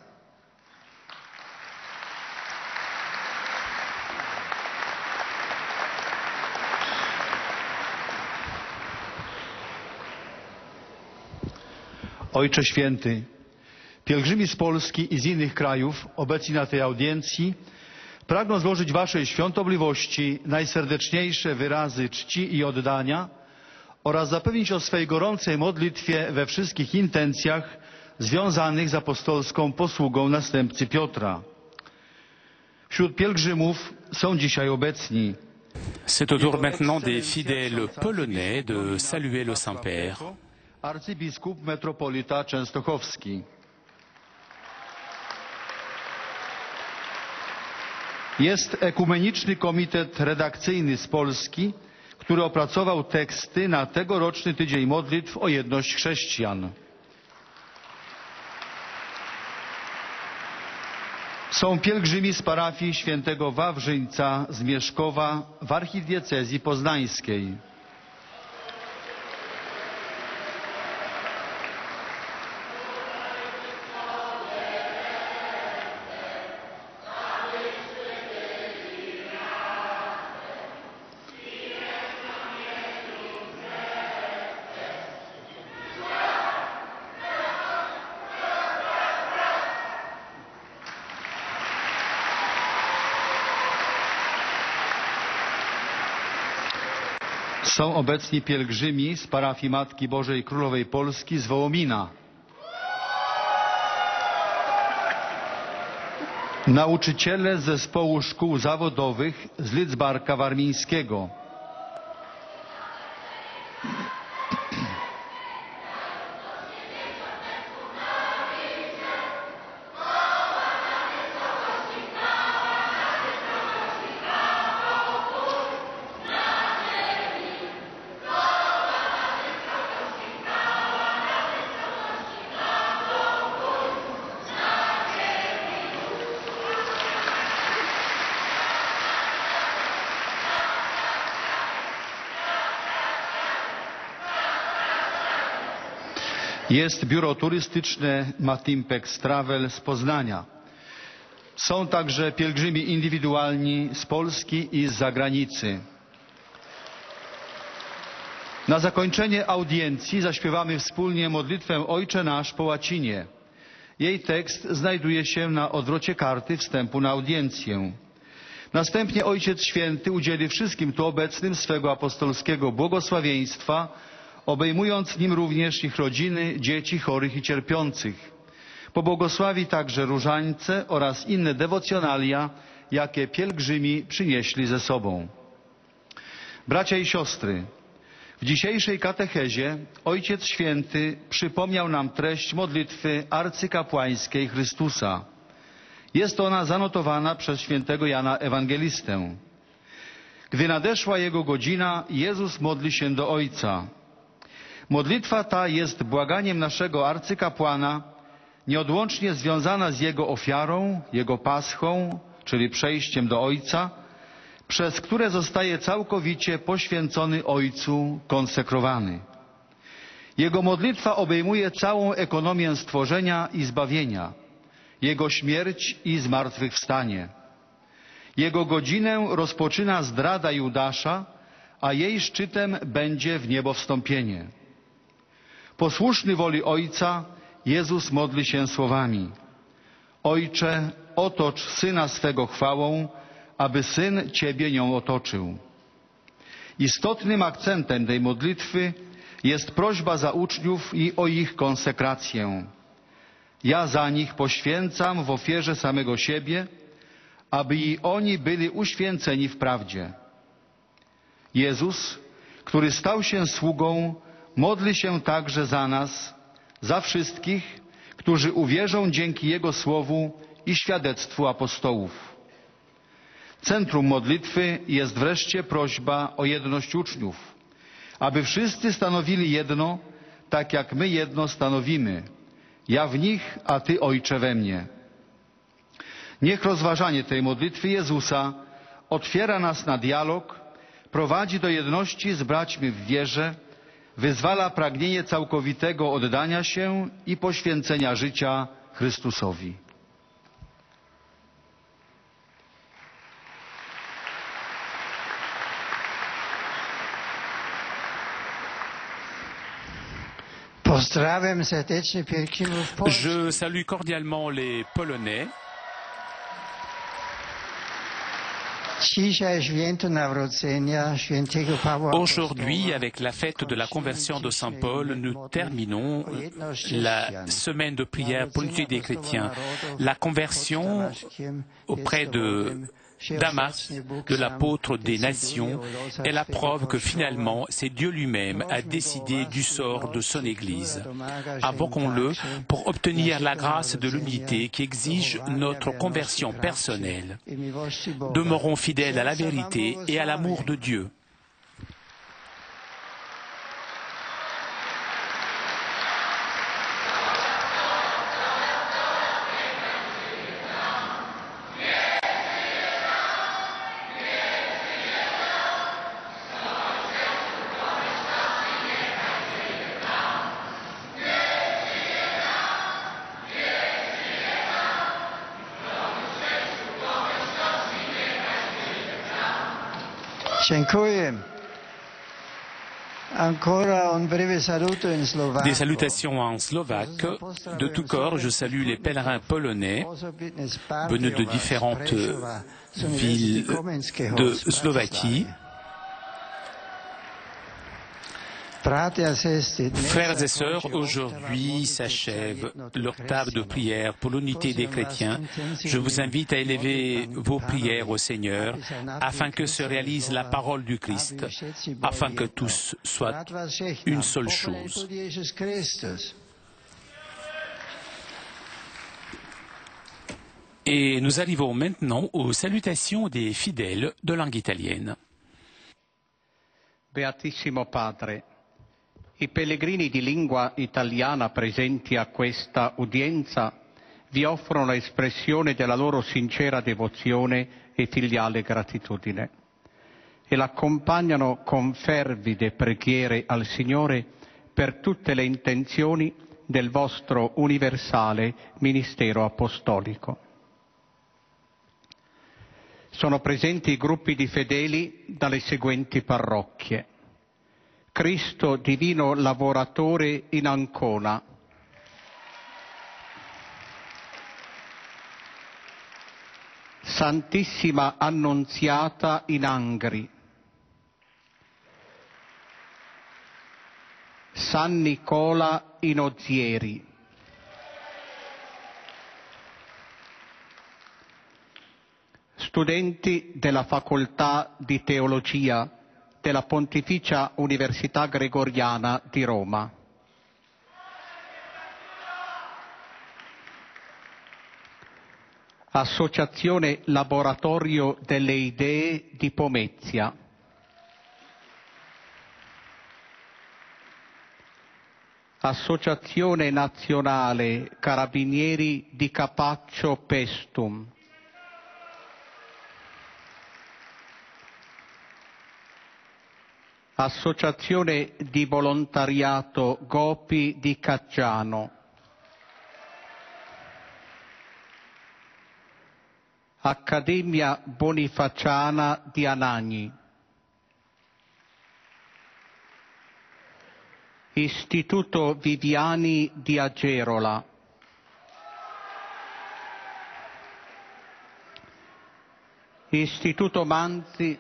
Ojcze Święty, pielgrzymi z Polski i z innych krajów obecni na tej audiencji pragną złożyć Waszej świątobliwości najserdeczniejsze wyrazy czci i oddania oraz zapewnić o swej gorącej modlitwie we wszystkich intencjach związanych z apostolską posługą następcy Piotra. Wśród pielgrzymów są dzisiaj obecni C'est au tour maintenant des fidèles polonais de saluer le Saint-Père. Arcybiskup metropolita częstochowski. Jest Ekumeniczny Komitet Redakcyjny z Polski, który opracował teksty na tegoroczny Tydzień Modlitw o jedność chrześcijan. Są pielgrzymi z parafii świętego Wawrzyńca z Mieszkowa w archidiecezji poznańskiej. Są obecni pielgrzymi z parafii Matki Bożej Królowej Polski z Wołomina. Nauczyciele z Zespołu Szkół Zawodowych z Lidzbarka Warmińskiego. Jest biuro turystyczne Matimpex Travel z Poznania. Są także pielgrzymi indywidualni z Polski i z zagranicy. Na zakończenie audiencji zaśpiewamy wspólnie modlitwę Ojcze Nasz po łacinie. Jej tekst znajduje się na odwrocie karty wstępu na audiencję. Następnie Ojciec Święty udzieli wszystkim tu obecnym swego apostolskiego błogosławieństwa, obejmując nim również ich rodziny, dzieci chorych i cierpiących. Pobłogosławi także różańce oraz inne dewocjonalia, jakie pielgrzymi przynieśli ze sobą. Bracia i siostry, w dzisiejszej katechezie Ojciec Święty przypomniał nam treść modlitwy arcykapłańskiej Chrystusa. Jest ona zanotowana przez świętego Jana Ewangelistę. Gdy nadeszła Jego godzina, Jezus modli się do Ojca. Modlitwa ta jest błaganiem naszego arcykapłana, nieodłącznie związana z Jego ofiarą, Jego paschą, czyli przejściem do Ojca, przez które zostaje całkowicie poświęcony Ojcu, konsekrowany. Jego modlitwa obejmuje całą ekonomię stworzenia i zbawienia, Jego śmierć i zmartwychwstanie. Jego godzinę rozpoczyna zdrada Judasza, a jej szczytem będzie w niebo wstąpienie. Posłuszny woli Ojca, Jezus modli się słowami: Ojcze, otocz Syna swego chwałą, aby Syn Ciebie nią otoczył. Istotnym akcentem tej modlitwy jest prośba za uczniów i o ich konsekrację. Ja za nich poświęcam w ofierze samego siebie, aby i oni byli uświęceni w prawdzie. Jezus, który stał się sługą, modli się także za nas, za wszystkich, którzy uwierzą dzięki Jego słowu i świadectwu apostołów. Centrum modlitwy jest wreszcie prośba o jedność uczniów, aby wszyscy stanowili jedno, tak jak my jedno stanowimy. Ja w nich, a Ty, Ojcze, we mnie. Niech rozważanie tej modlitwy Jezusa otwiera nas na dialog, prowadzi do jedności z braćmi w wierze, wyzwala pragnienie całkowitego oddania się i poświęcenia życia Chrystusowi. Je salue cordialement les Polonais. Aujourd'hui, avec la fête de la conversion de Saint Paul, nous terminons la semaine de prière pour l'unité des chrétiens. La conversion auprès de Damas, de l'apôtre des nations, est la preuve que finalement, c'est Dieu lui-même a décidé du sort de son Église. Invoquons-le pour obtenir la grâce de l'unité qui exige notre conversion personnelle. Demeurons fidèles à la vérité et à l'amour de Dieu. Des salutations en slovaque. De tout corps, je salue les pèlerins polonais venus de différentes villes de Slovaquie. Frères et sœurs, aujourd'hui s'achève l'octave de prière pour l'unité des chrétiens. Je vous invite à élever vos prières au Seigneur afin que se réalise la parole du Christ, afin que tous soient une seule chose. Et nous arrivons maintenant aux salutations des fidèles de langue italienne. Beatissimo Padre, i pellegrini di lingua italiana presenti a questa udienza vi offrono espressione della loro sincera devozione e filiale gratitudine e l'accompagnano con fervide preghiere al Signore per tutte le intenzioni del vostro universale ministero apostolico. Sono presenti gruppi di fedeli dalle seguenti parrocchie: Cristo Divino Lavoratore in Ancona, Santissima Annunziata in Angri, San Nicola in Ozieri, studenti della Facoltà di Teologia della Pontificia Università Gregoriana di Roma. Associazione Laboratorio delle Idee di Pomezia. Associazione Nazionale Carabinieri di Capaccio Pestum. Associazione di Volontariato Gopi di Cacciano. Accademia Bonifaciana di Anagni. Istituto Viviani di Agerola. Istituto Manzi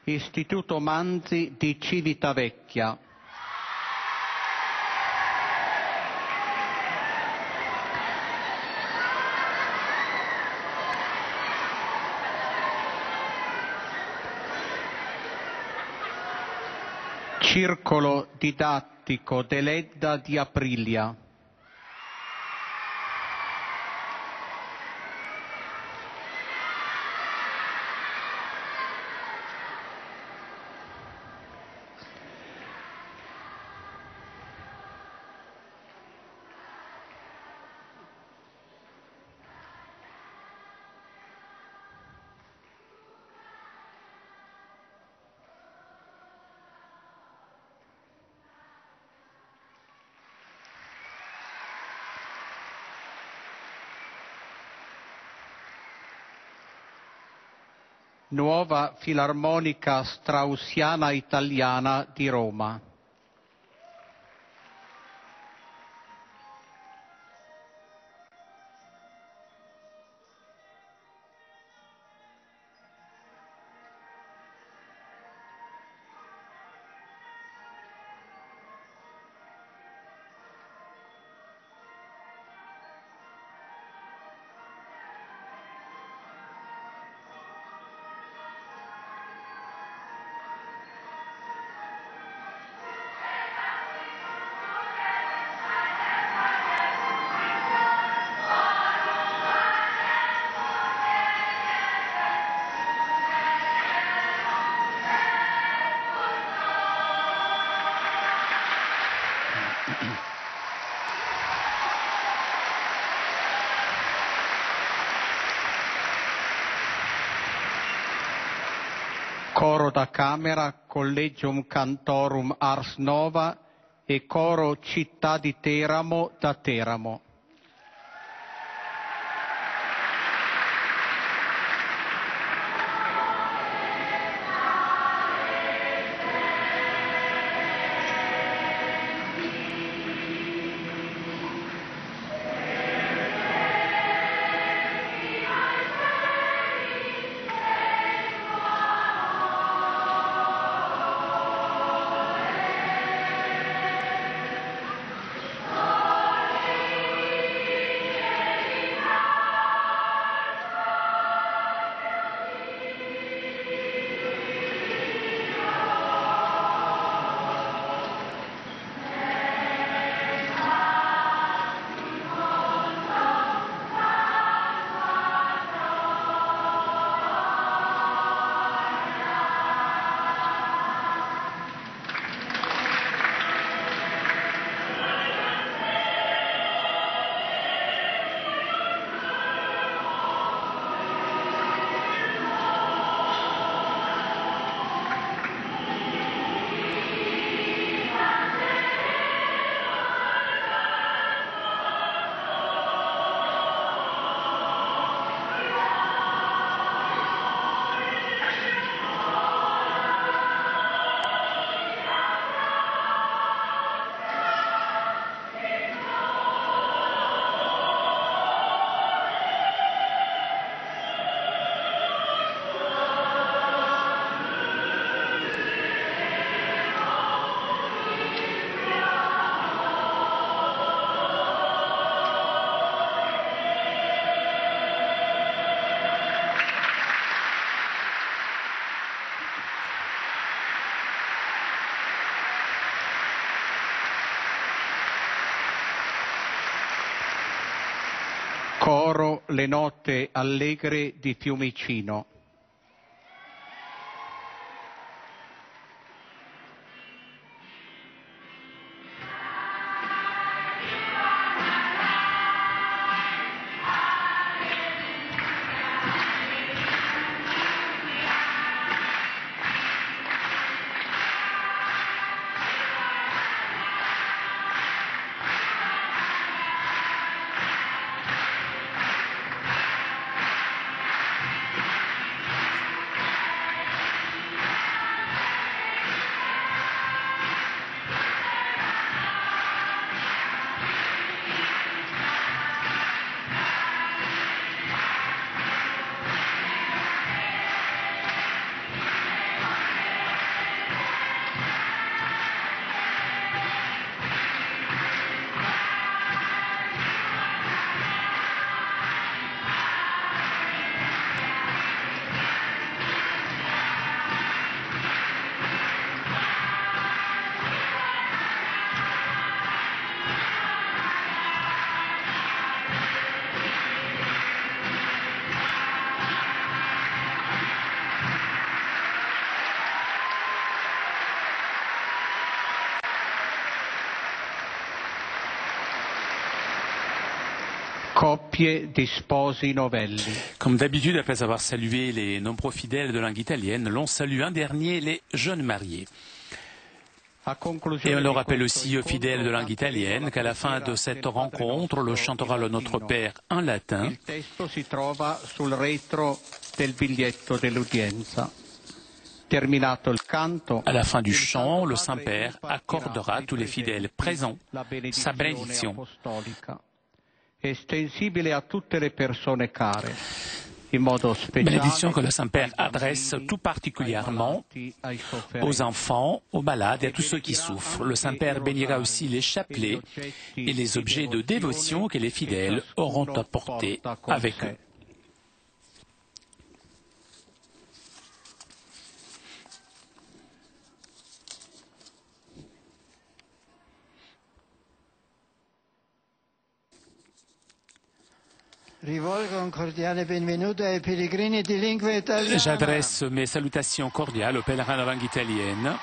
Istituto Manzi di Civitavecchia. Circolo didattico Deledda di Aprilia. Nuova Filarmonica Straussiana Italiana di Roma. Coro da Camera, Collegium Cantorum Ars Nova e Coro Città di Teramo da Teramo. Coro Le Note Allegre di Fiumicino. Coppie di sposi novelli. Comme d'habitude, après avoir salué les nombreux fidèles de langue italienne, l'on salue un dernier, les jeunes mariés. Et on le rappelle aussi aux fidèles de langue italienne qu'à la fin de cette rencontre, le chantera le Notre Père en latin. Il testo si trova sul retro del biglietto dell'udienza. Terminato il canto, à la fin du chant, le Saint-Père accordera à tous les fidèles présents sa bénédiction. Estensibile a tutte le persone care. In modo speciale, bénédiction que le Saint-Père adresse tout particulièrement aux enfants, aux malades et à tous ceux qui souffrent. Le Saint-Père bénira aussi les chapelets et les objets de dévotion que les fidèles auront apportés avec eux. J'adresse mes salutations cordiales aux pèlerins de langue italienne.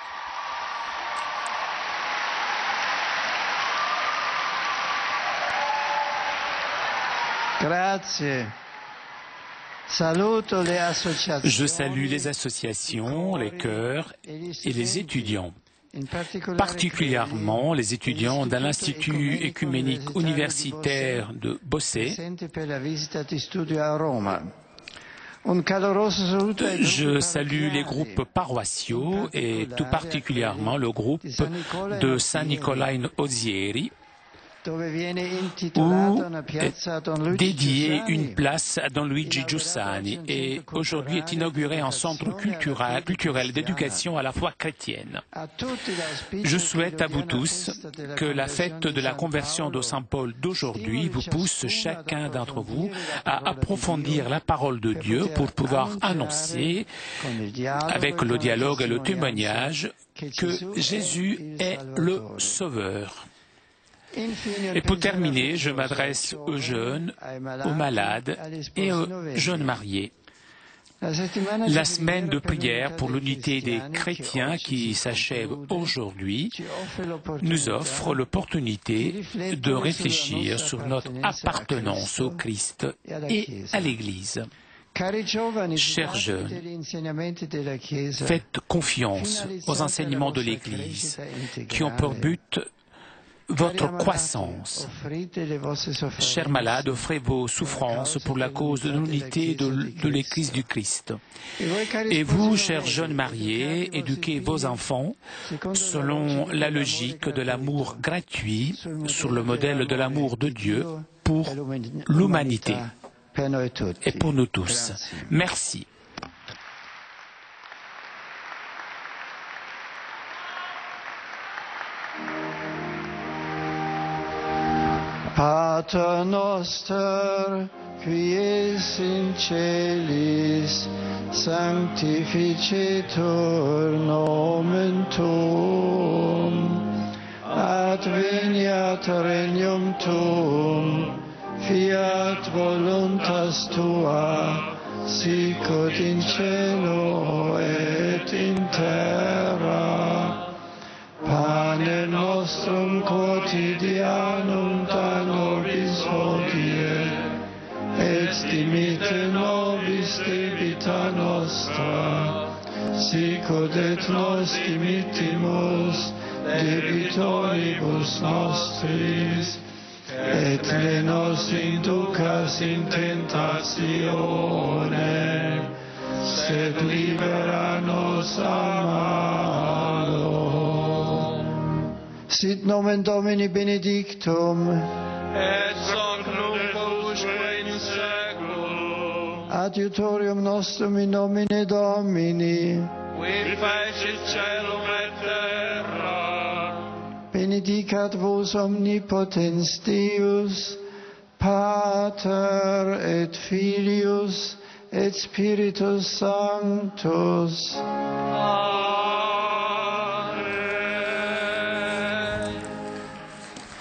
Grazie. Je salue les associations, les chœurs et les étudiants. Particulièrement les étudiants de l'Institut écuménique universitaire de Bossé. Je salue les groupes paroissiaux et tout particulièrement le groupe de Saint-Nicolas in Ozieri, où est dédiée une place à Don Luigi Giussani et aujourd'hui est inauguré un centre culturel d'éducation à la foi chrétienne. Je souhaite à vous tous que la fête de la conversion de Saint Paul d'aujourd'hui vous pousse chacun d'entre vous à approfondir la parole de Dieu pour pouvoir annoncer avec le dialogue et le témoignage que Jésus est le Sauveur. Et pour terminer, je m'adresse aux jeunes, aux malades et aux jeunes mariés. La semaine de prière pour l'unité des chrétiens qui s'achève aujourd'hui nous offre l'opportunité de réfléchir sur notre appartenance au Christ et à l'Église. Chers jeunes, faites confiance aux enseignements de l'Église qui ont pour but votre croissance. Chers malades, offrez vos souffrances pour la cause de l'unité de l'Église du Christ. Et vous, chers jeunes mariés, éduquez vos enfants selon la logique de l'amour gratuit, sur le modèle de l'amour de Dieu pour l'humanité et pour nous tous. Merci. Pater noster, qui es in celis, sanctificetur nomen tuum, adveniat regnum tuum, fiat voluntas tua, sicut in cielo et in terra. Panem nostrum quotidianum da nobis hodie, et dimitte nobis debita nostra, sicut et nos dimittimus debitoribus nostris, et ne nos inducas in tentatione, sed libera nos a malo. Sit nomen Domini benedictum, et hoc nunc usque in seculum, adiutorium nostrum in nomine Domini, qui fecit caelum et terra, benedicat vos omnipotens Deus, Pater et Filius et Spiritus Sanctus.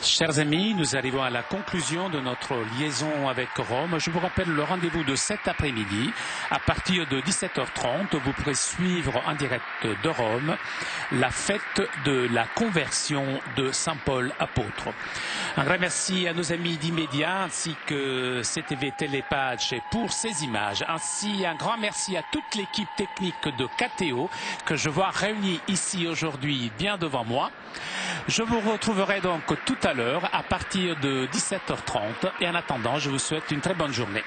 Chers amis, nous arrivons à la conclusion de notre liaison avec Rome. Je vous rappelle le rendez-vous de cet après-midi. À partir de 17h30, vous pourrez suivre en direct de Rome la fête de la conversion de Saint Paul apôtre. Un grand merci à nos amis d'Immédiat ainsi que CTV Télépage pour ces images. Ainsi, un grand merci à toute l'équipe technique de KTO que je vois réunie ici aujourd'hui bien devant moi. Je vous retrouverai donc tout à l'heure à partir de 17h30 et en attendant, je vous souhaite une très bonne journée.